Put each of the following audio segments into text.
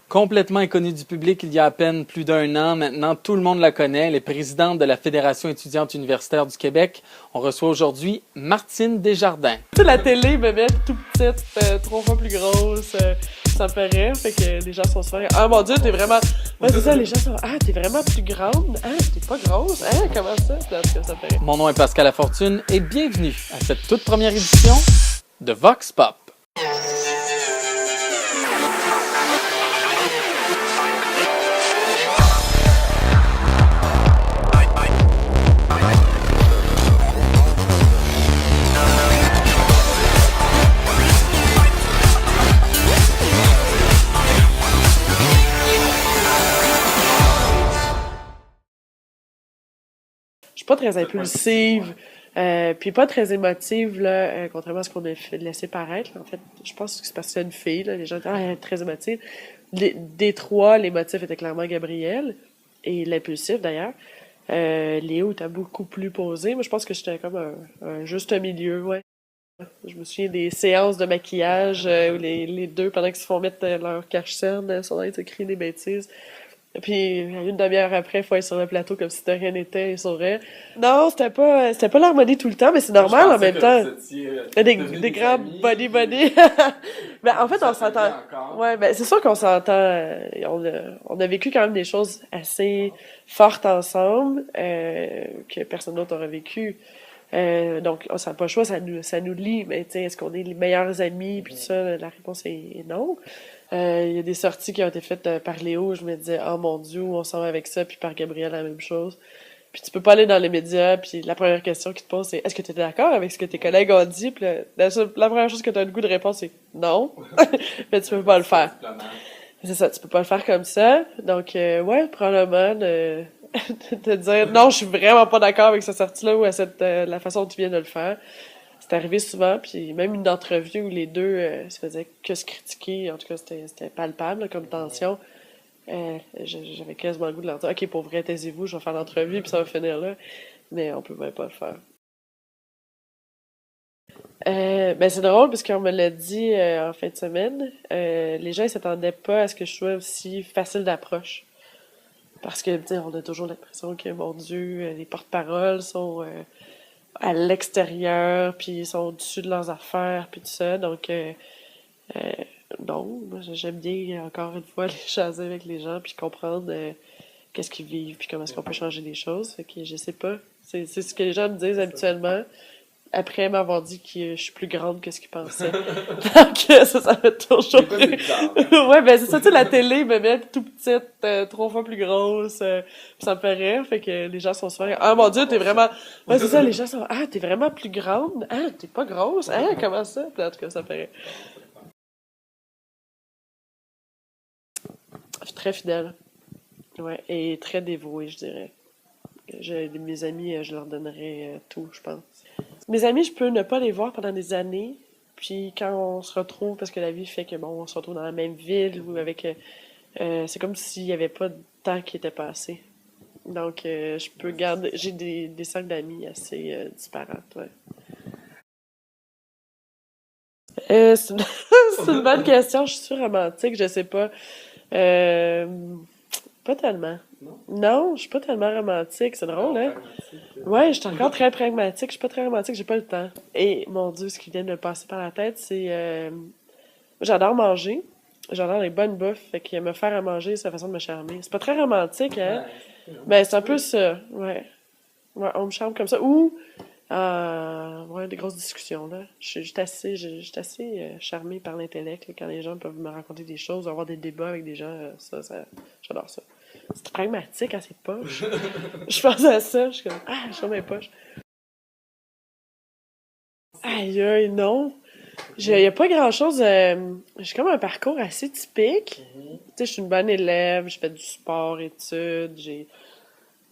Complètement inconnue du public il y a à peine plus d'un an, maintenant tout le monde la connaît. Elle est présidente de la Fédération étudiante universitaire du Québec. On reçoit aujourd'hui Martine Desjardins. Tu sais, la télé me met tout petite, 3 fois plus grosse, ça me fait rire, fait que les gens sont souvent « Ah mon Dieu, t'es vraiment... » Ouais, c'est ça, les gens sont « Ah, t'es vraiment plus grande? Ah, t'es pas grosse? Ah, comment ça? » En tout cas, ça me fait rire. Mon nom est Pascal Lafortune et bienvenue à cette toute première édition de Vox Pop. Je suis pas très impulsive, puis pas très émotive, là, contrairement à ce qu'on a laissé paraître. Là. En fait, je pense que c'est parce que c'est une fille, là, les gens disent « Ah, elle est très émotive ». Des trois, l'émotif était clairement Gabriel, et l'impulsif d'ailleurs. Léo était beaucoup plus posé, mais je pense que j'étais comme un juste milieu, ouais. Je me souviens des séances de maquillage où les deux, pendant qu'ils se font mettre leur cache-cerne, sont en train de se crier des bêtises. Puis une demi-heure après, il faut être sur le plateau comme si de rien n'était, ils sauraient. Non, c'était pas l'harmonie tout le temps, mais c'est normal en même temps. Des grands body. Ben, en fait, on s'entend. Ouais, ben, c'est sûr qu'on s'entend. On a vécu quand même des choses assez fortes ensemble, que personne d'autre aurait vécu. Donc, on n'a pas le choix, ça nous lie, mais tu sais, est-ce qu'on est les meilleurs amis, puis tout ça, la réponse est non. Il y a des sorties qui ont été faites par Léo, je me disais, oh mon Dieu, on s'en va avec ça, puis par Gabriel, la même chose. Puis tu peux pas aller dans les médias, puis la première question qu'ils te posent, c'est, est-ce que tu es d'accord avec ce que tes collègues ont dit? Puis la première chose que tu as le goût de répondre, c'est non. Mais tu peux pas le faire. C'est ça, tu peux pas le faire comme ça. Donc, ouais, probablement, de dire non, je suis vraiment pas d'accord avec cette sortie-là ou à la façon dont tu viens de le faire. C'est arrivé souvent, puis même une entrevue où les deux se faisaient que se critiquer, en tout cas c'était palpable là, comme tension. J'avais quasiment le goût de leur dire « Ok, pour vrai, taisez-vous, je vais faire l'entrevue, puis ça va finir là. » Mais on peut même pas le faire. Ben c'est drôle, parce qu'on me l'a dit en fin de semaine. Les gens ils s'attendaient pas à ce que je sois aussi facile d'approche. Parce que, tu sais, on a toujours l'impression que, mon Dieu, les porte-paroles sont à l'extérieur, puis ils sont au-dessus de leurs affaires, puis tout ça. Donc, non, moi, j'aime bien, encore une fois, les jaser avec les gens, puis comprendre qu'est-ce qu'ils vivent, puis comment est-ce qu'on peut changer les choses. Fait que je sais pas. C'est ce que les gens me disent habituellement, après m'avoir dit que je suis plus grande que ce qu'ils pensaient. Donc, ça fait toujours rire. Ouais, ben c'est ça, tu sais, la télé me met tout petite, 3 fois plus grosse, puis ça me fait rire, fait que les gens sont souvent « Ah mon Dieu, t'es vraiment... » Ouais, c'est ça, les gens sont « Ah, t'es vraiment plus grande? Ah, t'es pas grosse? Ah, comment ça? » Puis en tout cas, ça me fait rire. Je suis très fidèle. Ouais, et très dévouée, je dirais. Mes amis, je leur donnerais tout, je pense. Mes amis, je peux ne pas les voir pendant des années, puis quand on se retrouve, parce que la vie fait que, bon, on se retrouve dans la même ville ou avec... c'est comme s'il n'y avait pas de temps qui était passé. Donc, je peux garder... J'ai des cercles d'amis assez disparates, ouais. C'est une... c'est une bonne question. Je suis romantique, je sais pas. Euh, Pas tellement. Non, je suis pas tellement romantique. C'est drôle, hein? Ouais, je suis encore très pragmatique. Je suis pas très romantique, j'ai pas le temps. Et, mon Dieu, ce qui vient de me passer par la tête, c'est... j'adore manger. J'adore les bonnes bouffes. Fait que me faire à manger, c'est la façon de me charmer. C'est pas très romantique, hein? Mais c'est un peu ça, ouais. Ouais, on me charme comme ça. Ou, ouais, des grosses discussions, là. Je suis assez charmée par l'intellect, là, quand les gens peuvent me raconter des choses, avoir des débats avec des gens, j'adore ça. C'est pragmatique à ses poches. Je pense à ça, je suis comme, ah, je suis dans mes poches. Aïe, aïe, non. Il y a pas grand-chose. J'ai comme un parcours assez typique. Tu sais, je suis une bonne élève, je fais du sport, études, j'ai...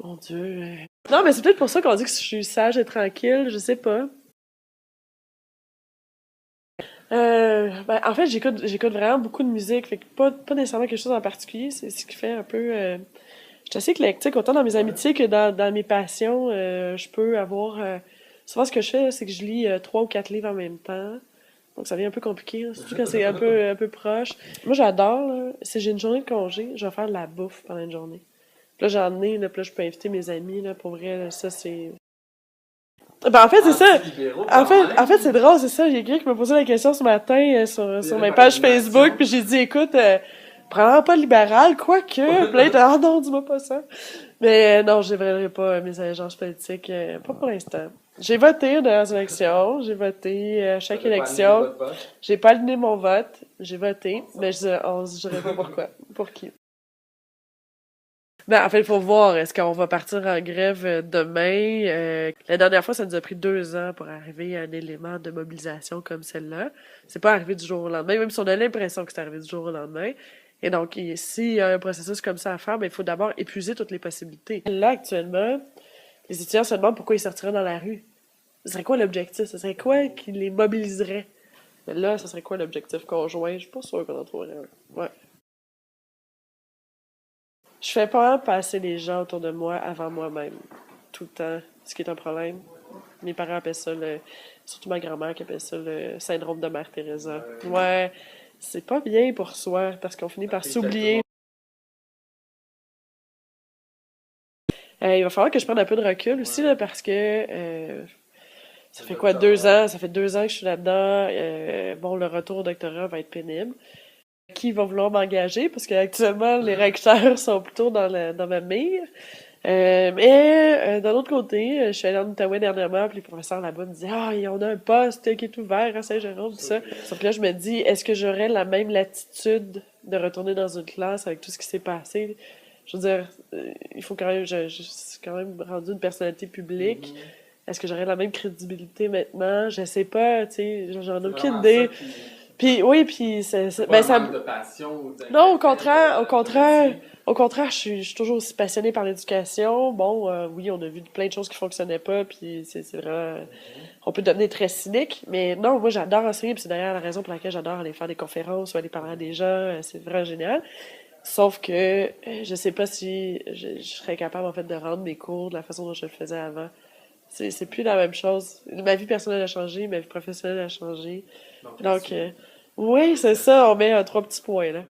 Mon Dieu. Non, mais c'est peut-être pour ça qu'on dit que je suis sage et tranquille, je sais pas. Ben, en fait, j'écoute vraiment beaucoup de musique, fait que pas nécessairement quelque chose en particulier, c'est ce qui fait un peu... je suis assez éclectique, autant dans mes amitiés que dans mes passions. Je peux avoir... souvent, ce que je fais, là, c'est que je lis 3 ou 4 livres en même temps. Donc, ça devient un peu compliqué, là, surtout quand c'est un peu proche. Moi, j'adore, là, si j'ai une journée de congé, je vais faire de la bouffe pendant une journée. Puis là, j'en ai, là, puis là, je peux inviter mes amis, là, pour vrai, là, ça, c'est... Ben, en fait, c'est ça. En fait, c'est drôle, c'est ça. J'ai quelqu'un qui m'a posé la question ce matin sur mes pages Facebook, puis j'ai dit, écoute, probablement pas libéral, quoique. Puis là, il était, ah non, dis-moi pas ça. Mais non, je dévoilerai pas mes allégeances politiques, pas pour l'instant. J'ai voté dans les élections, j'ai voté à chaque élection. J'ai pas aligné mon vote, j'ai voté, mais je dirais pas pourquoi. Pour qui. Ben, en fait, il faut voir, est-ce qu'on va partir en grève demain? La dernière fois, ça nous a pris 2 ans pour arriver à un élément de mobilisation comme celle-là. C'est pas arrivé du jour au lendemain, même si on a l'impression que c'est arrivé du jour au lendemain. Et donc, s'il y a un processus comme ça à faire, ben, il faut d'abord épuiser toutes les possibilités. Là, actuellement, les étudiants se demandent pourquoi ils sortiraient dans la rue. Ce serait quoi l'objectif? Ce serait quoi qui les mobiliserait? Mais là, ce serait quoi l'objectif conjoint? Je suis pas sûre qu'on en trouverait un. Ouais. Je fais pas passer les gens autour de moi avant moi-même, tout le temps, ce qui est un problème. Mes parents appellent ça surtout ma grand-mère qui appelle ça le syndrome de Mère Teresa. Ouais, c'est pas bien pour soi, parce qu'on finit par s'oublier. Il va falloir que je prenne un peu de recul aussi, là, parce que ça fait quoi, 2 ans? Ça fait 2 ans que je suis là-dedans. Bon, le retour au doctorat va être pénible. Qui va vouloir m'engager, parce qu'actuellement, les recteurs sont plutôt dans ma mire. Mais d'un autre côté, je suis allée en Outaouais dernièrement, puis les professeurs là-bas me disaient « Ah, on a un poste qui est ouvert à Saint-Jérôme, tout ça. » Sauf que là, je me dis, est-ce que j'aurais la même latitude de retourner dans une classe avec tout ce qui s'est passé? Je veux dire, il faut quand même, je suis quand même rendue une personnalité publique. Est-ce que j'aurais la même crédibilité maintenant? Je sais pas, tu sais, j'en ai aucune idée. Puis oui, puis ben ça de passion ou non, au contraire, je suis toujours aussi passionnée par l'éducation. Bon, oui, on a vu plein de choses qui fonctionnaient pas, puis c'est vraiment, on peut devenir très cynique, mais non, moi j'adore enseigner, puis c'est d'ailleurs la raison pour laquelle j'adore aller faire des conférences ou aller parler à des gens, c'est vraiment génial. Sauf que je sais pas si je serais capable en fait de rendre mes cours de la façon dont je le faisais avant. C'est plus la même chose. Ma vie personnelle a changé, ma vie professionnelle a changé. Donc, oui, c'est ça, on met 3 petits points là.